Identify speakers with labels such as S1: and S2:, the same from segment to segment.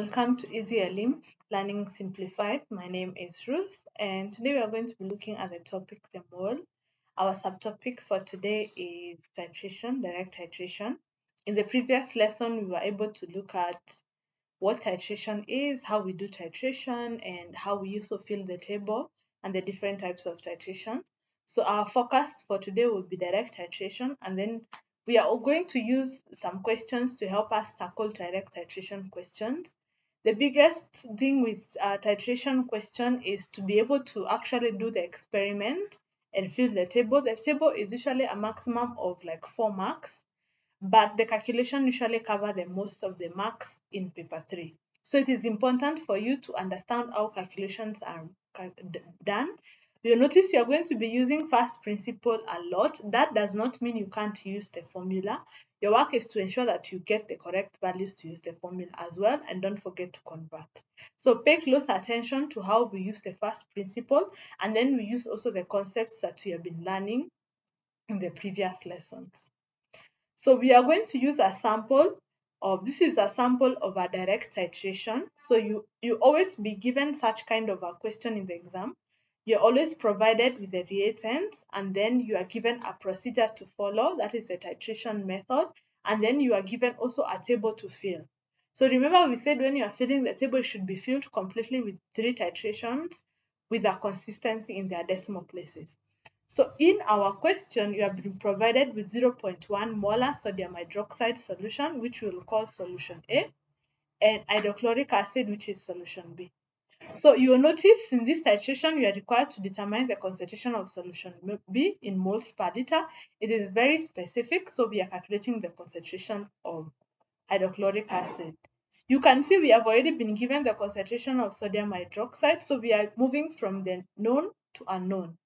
S1: Welcome to Easy Elim Learning Simplified. My name is Ruth, and today we are going to be looking at the topic the mole. Our subtopic for today is titration, direct titration. In the previous lesson, we were able to look at what titration is, how we do titration, and how we also fill the table and the different types of titration. So our focus for today will be direct titration, and then we are going to use some questions to help us tackle direct titration questions. The biggest thing with titration question is to be able to actually do the experiment and fill the table. The table is usually a maximum of like 4 marks, but the calculation usually cover the most of the marks in paper 3. So it is important for you to understand how calculations are done. You'll notice you're going to be using first principle a lot. That does not mean you can't use the formula. Your work is to ensure that you get the correct values to use the formula as well, and don't forget to convert. So pay close attention to how we use the first principle, and then we use also the concepts that we have been learning in the previous lessons. So we are going to use a sample this is a sample of a direct titration. So you always be given such kind of a question in the exam. You're always provided with the reagents, and then you are given a procedure to follow, that is the titration method, and then you are given also a table to fill. So remember we said when you are filling the table, it should be filled completely with 3 titrations with a consistency in their decimal places. So in our question, you have been provided with 0.1 molar sodium hydroxide solution, which we will call solution A, and hydrochloric acid, which is solution B. So you will notice in this titration, you are required to determine the concentration of solution B in moles per liter. It is very specific, so we are calculating the concentration of hydrochloric acid. You can see we have already been given the concentration of sodium hydroxide, so we are moving from the known to unknown.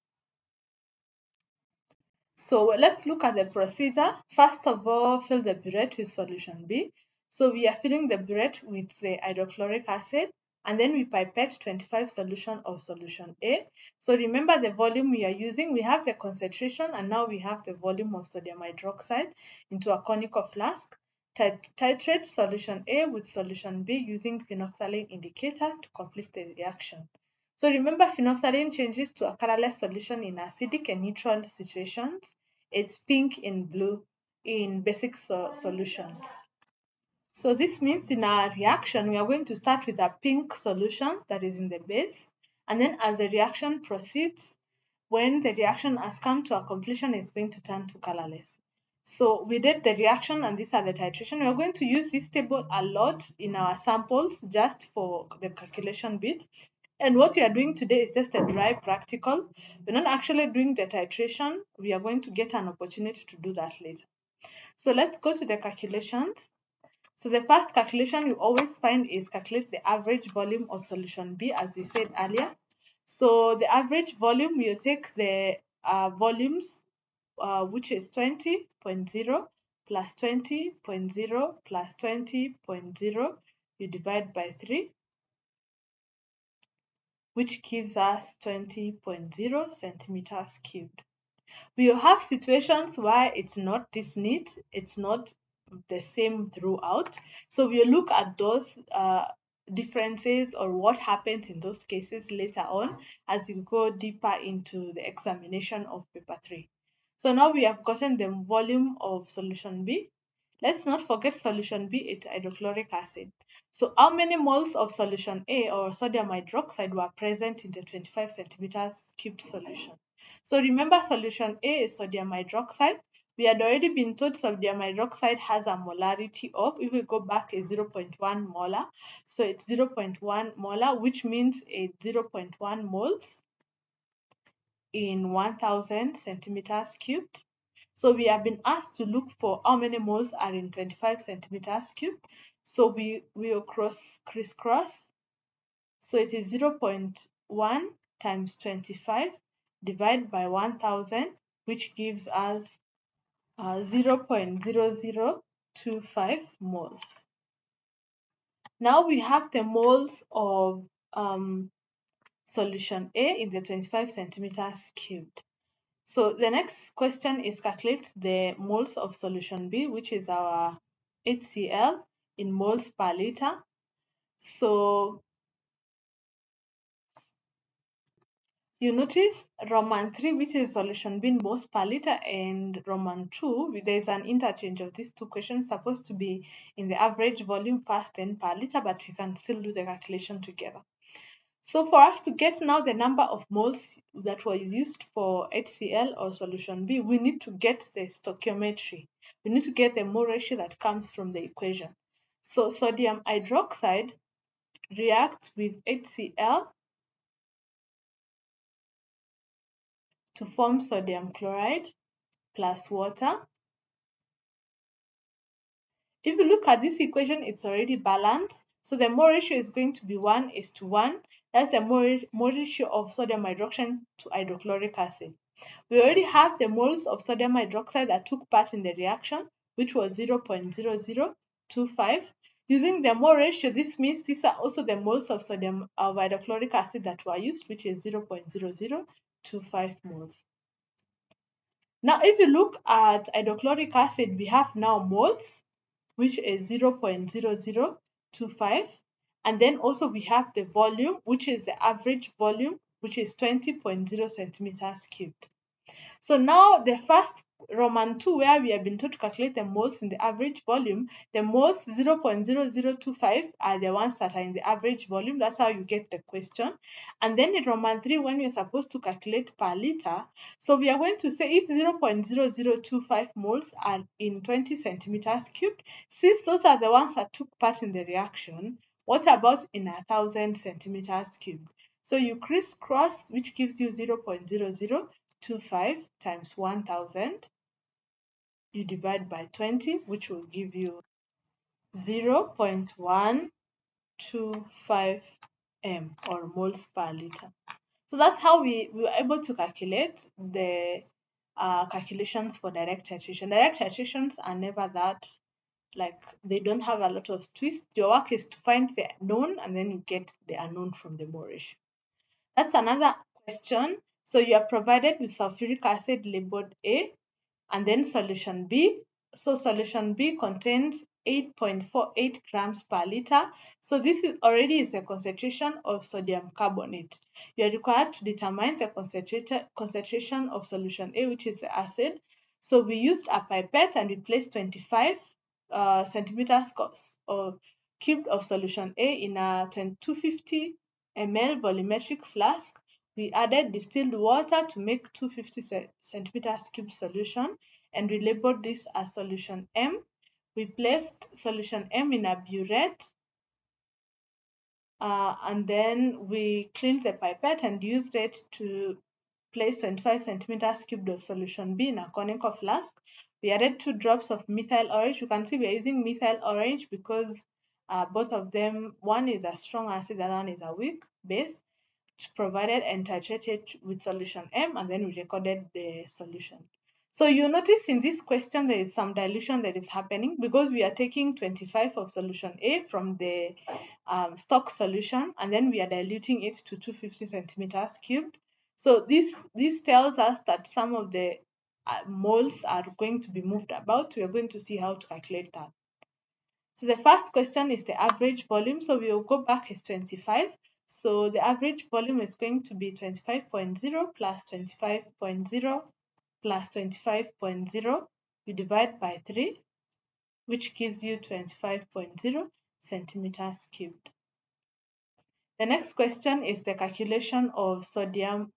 S1: So let's look at the procedure. First of all, fill the burette with solution B. So we are filling the burette with the hydrochloric acid, and then we pipette 25 solution of solution A. So remember the volume we are using. We have the concentration, and now we have the volume of sodium hydroxide into a conical flask. Titrate solution A with solution B using phenolphthalein indicator to complete the reaction. So remember, phenolphthalein changes to a colorless solution in acidic and neutral situations. It's pink and blue in basic solutions. So this means in our reaction, we are going to start with a pink solution that is in the base. And then as the reaction proceeds, when the reaction has come to a completion, it's going to turn to colorless. So we did the reaction, and these are the titration. We are going to use this table a lot in our samples just for the calculation bit. And what we are doing today is just a dry practical. We're not actually doing the titration. We are going to get an opportunity to do that later. So let's go to the calculations. So the first calculation you always find is calculate the average volume of solution B, as we said earlier. So the average volume, you take the volumes, which is 20.0 plus 20.0 plus 20.0. You divide by 3, which gives us 20.0 centimeters cubed. We have situations where it's not this neat, it's not the same throughout. So we'll look at those differences or what happened in those cases later on as you go deeper into the examination of paper 3. So now we have gotten the volume of solution B. Let's not forget solution B, it's hydrochloric acid. So how many moles of solution A or sodium hydroxide were present in the 25 centimeters cubed solution? So remember solution A is sodium hydroxide. We had already been told sodium hydroxide has a molarity of, if we go back, is 0.1 molar. So it's 0.1 molar, which means it's 0.1 moles in 1000 centimeters cubed. So we have been asked to look for how many moles are in 25 centimeters cubed. So we will crisscross. So it is 0.1 times 25 divided by 1000, which gives us 0.0025 moles. Now we have the moles of solution A in the 25 centimeters cubed. So the next question is calculate the moles of solution B, which is our HCl in moles per liter. So you notice Roman 3, which is solution B in moles per liter, and Roman 2, there's an interchange of these two questions supposed to be in the average volume first then per liter, but we can still do the calculation together. So for us to get now the number of moles that was used for HCl or solution B, we need to get the stoichiometry. We need to get the mole ratio that comes from the equation. So sodium hydroxide reacts with HCl to form sodium chloride plus water. If you look at this equation, it's already balanced. So the mole ratio is going to be 1:1. That's the mole ratio of sodium hydroxide to hydrochloric acid. We already have the moles of sodium hydroxide that took part in the reaction, which was 0.0025. Using the mole ratio, this means these are also the moles of sodium of hydrochloric acid that were used, which is 0.0025 moles. Now, if you look at hydrochloric acid, we have now moles, which is 0.0025. And then also we have the volume, which is the average volume, which is 20.0 centimeters cubed. So now the first Roman 2, where we have been told to calculate the moles in the average volume, the moles 0.0025 are the ones that are in the average volume. That's how you get the question. And then in Roman 3, when you're supposed to calculate per liter, so we are going to say if 0.0025 moles are in 20 centimeters cubed, since those are the ones that took part in the reaction, what about in 1,000 centimeters cubed? So you crisscross, which gives you 0.0025 times 1,000. You divide by 20, which will give you 0.125 m or moles per liter. So that's how we were able to calculate the calculations for direct titration. Direct titrations are never that, like, they don't have a lot of twists. Your work is to find the known and then you get the unknown from the mole ratio. That's another question. So you are provided with sulfuric acid labeled A and then solution B. So solution B contains 8.48 grams per liter. So this is already is the concentration of sodium carbonate. You are required to determine the concentration of solution A, which is the acid. So we used a pipette and we placed 25 centimeters or cubed of solution A in a 250 ml volumetric flask. We added distilled water to make 250 centimeters cube solution and we labeled this as solution M. We placed solution M in a burette and then we cleaned the pipette and used it to place 25 centimeters cubed of solution B in a conical flask. We added 2 drops of methyl orange. You can see we are using methyl orange because both of them, one is a strong acid, the other one is a weak base. Provided and titrated with solution M, and then we recorded the solution. So you notice in this question there is some dilution that is happening because we are taking 25 of solution A from the stock solution and then we are diluting it to 250 centimeters cubed. So this tells us that some of the moles are going to be moved about. We are going to see how to calculate that. So the first question is the average volume. So we will go back is 25. So the average volume is going to be 25.0 plus 25.0 plus 25.0. You divide by 3, which gives you 25.0 centimeters cubed. The next question is the calculation of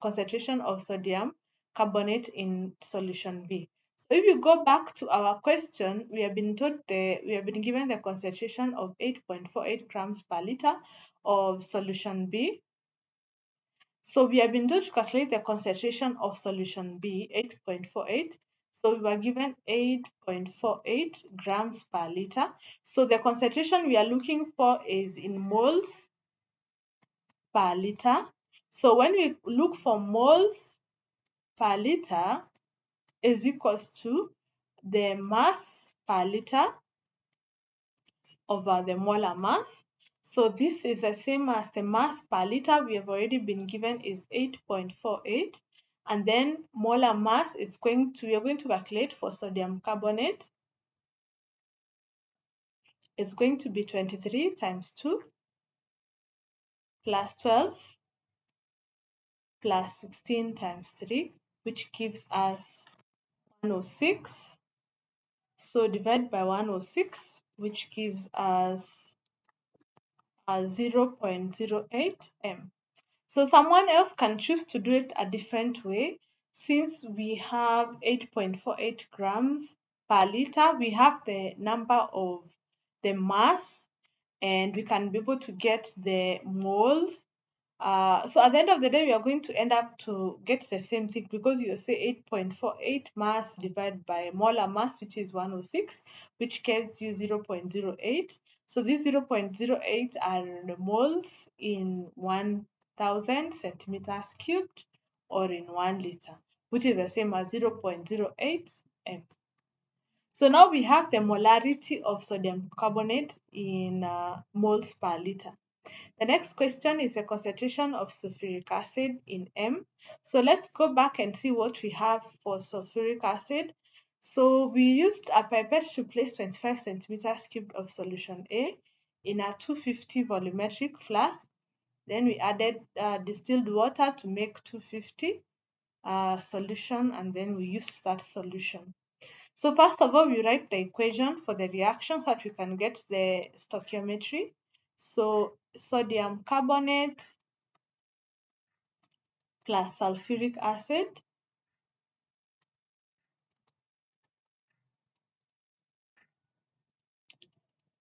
S1: concentration of sodium carbonate in solution B. If you go back to our question, we have been given the concentration of 8.48 grams per liter of solution B. So we have been told to calculate the concentration of solution B, 8.48. So we were given 8.48 grams per liter. So the concentration we are looking for is in moles per liter. So when we look for moles per liter is equals to the mass per liter over the molar mass. So this is the same as the mass per liter we have already been given is 8.48, and then molar mass is we are going to calculate for sodium carbonate. It's going to be 23 times 2, plus 12 plus 16 times 3, which gives us 106. So divide by 106, which gives us 0.08 m. So someone else can choose to do it a different way. Since we have 8.48 grams per liter, we have the number of the mass and we can be able to get the moles. So at the end of the day, we are going to end up to get the same thing because you say 8.48 mass divided by molar mass, which is 106, which gives you 0.08. So these 0.08 are the moles in 1000 centimeters cubed or in 1 liter, which is the same as 0.08 m. So now we have the molarity of sodium carbonate in moles per liter. The next question is the concentration of sulfuric acid in M. So let's go back and see what we have for sulfuric acid. So we used a pipette to place 25 centimeters cubed of solution A in a 250 volumetric flask. Then we added distilled water to make 250 solution, and then we used that solution. So first of all, we write the equation for the reaction so that we can get the stoichiometry. So sodium carbonate plus sulfuric acid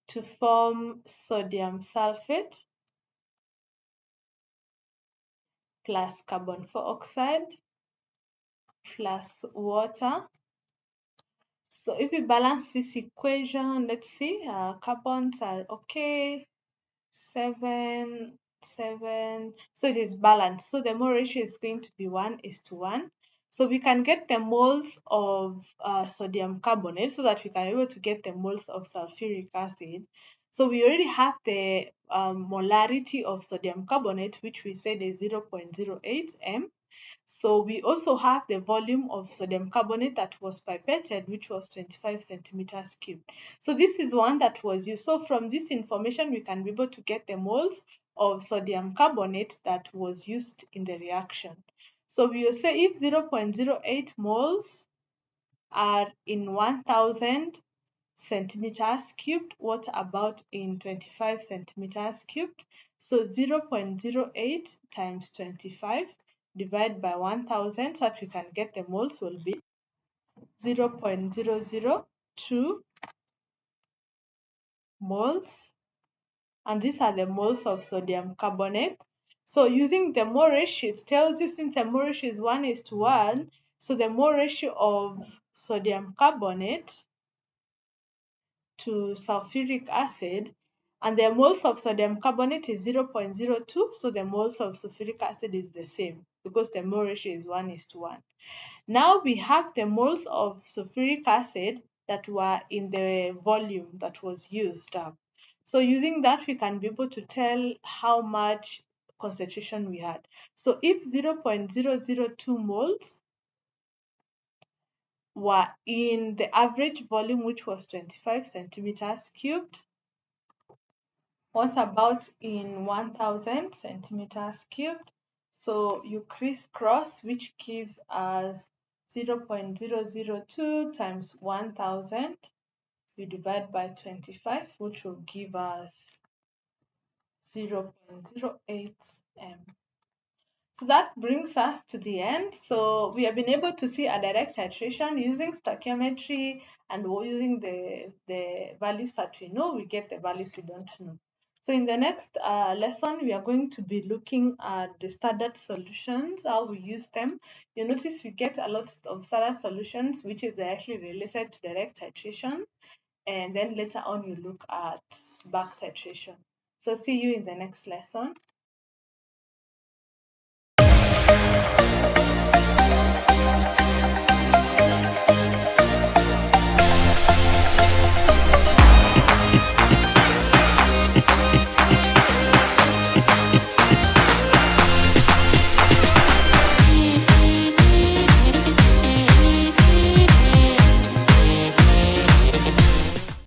S1: to form sodium sulfate plus carbon dioxide plus water. So if we balance this equation, let's see, carbons are okay, 7, 7. So it is balanced. So the mole ratio is going to be 1:1. So we can get the moles of sodium carbonate so that we can be able to get the moles of sulfuric acid. So we already have the molarity of sodium carbonate, which we said is 0.08 m. So we also have the volume of sodium carbonate that was pipetted, which was 25 centimeters cubed. So this is one that was used. So from this information, we can be able to get the moles of sodium carbonate that was used in the reaction. So we will say if 0.08 moles are in 1000 centimeters cubed, what about in 25 centimeters cubed? So 0.08 times 25 divided by 1000 so that we can get the moles will be 0.002 moles, and these are the moles of sodium carbonate. So using the mole ratio, it tells you since the mole ratio is 1:1, so the mole ratio of sodium carbonate to sulfuric acid, and the moles of sodium carbonate is 0.02, so the moles of sulfuric acid is the same because the mole ratio is 1:1. Now we have the moles of sulfuric acid that were in the volume that was used up. So using that, we can be able to tell how much concentration we had. So if 0.002 moles were in the average volume, which was 25 centimeters cubed, what about in 1000 centimeters cubed? So you crisscross, which gives us 0.002 times 1000. You divide by 25, which will give us 0.08 m. So that brings us to the end. So we have been able to see a direct titration using stoichiometry, and using the values that we know, we get the values we don't know. So in the next lesson, we are going to be looking at the standard solutions, how we use them. You notice we get a lot of standard solutions, which is actually related to direct titration. And then later on, you look at back titration. So see you in the next lesson.